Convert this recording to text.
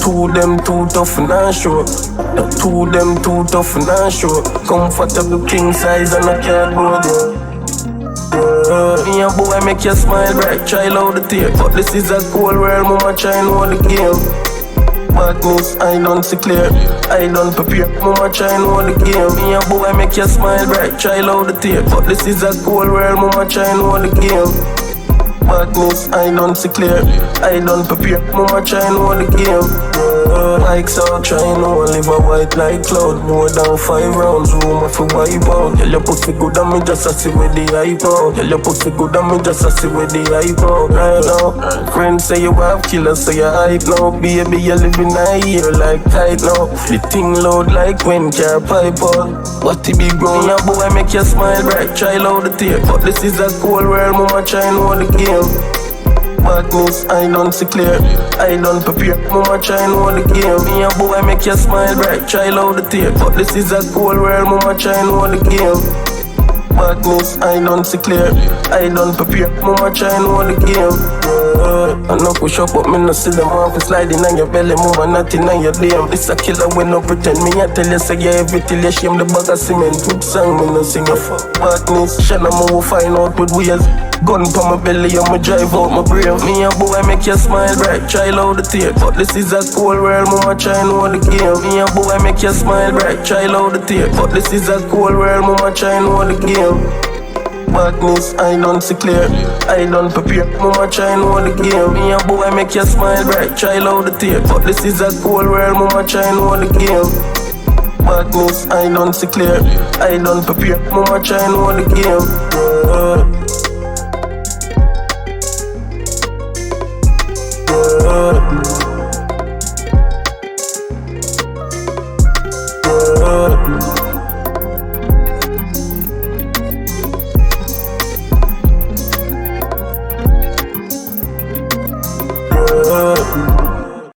two them too tough and I show. The two them too tough and I show. Comfortable king size and I can't go there. Me a boy make you smile bright, try loud the tape. But this is a cold world, mama try know the game. Badness, I don't see clear, I don't prepare. Mama try know the game. Me a boy make you smile bright, try loud the tape. But this is a cold world, mama try know the game. Badness, I don't see clear, I don't prepare. Mama try know the game. Like so, try know live a white like cloud. More than 5 rounds, room off a wipe out. Tell your pussy good and me just a see with the hype out. Tell your pussy good and me just a see with the hype out. Right now, friends say you have killers, so you hype now. Baby, you living a year like tight now. The thing loud like when car pipe out. What it be grown, your boy make you smile bright, try loud the tape. But this is a cold world, mama try know the game. Badness, I don't see clear, I don't prepare. Mama try know the game. Me a boy make you smile bright, try loud the tape. But this is a cold world, mama try know the game. Badness, I don't see clear, I don't prepare. Mama try know the game. I no push up, but me no see them off. Sliding on your belly, move and nothing on your damn. This a killer when no pretend. Me I tell you, say you everything you shame the bag of cement. Good song, me no sing a fuck. Badness, Shanna move find out with ways. Gun for my belly, I'ma drive out my brain. Me a boy make you smile bright, try loud the tape. But this is a cold world, mama try know the game. Me a boy make you smile bright, try loud the tape. But this is a cold world, mama try know the game. Badness, I don't see clear, I don't prepare. Mama try know the game. Me a boy make you smile bright, try loud the tape. But this is a cold world, mama try know the game. Badness, I don't see clear, I don't prepare. Mama try know the game.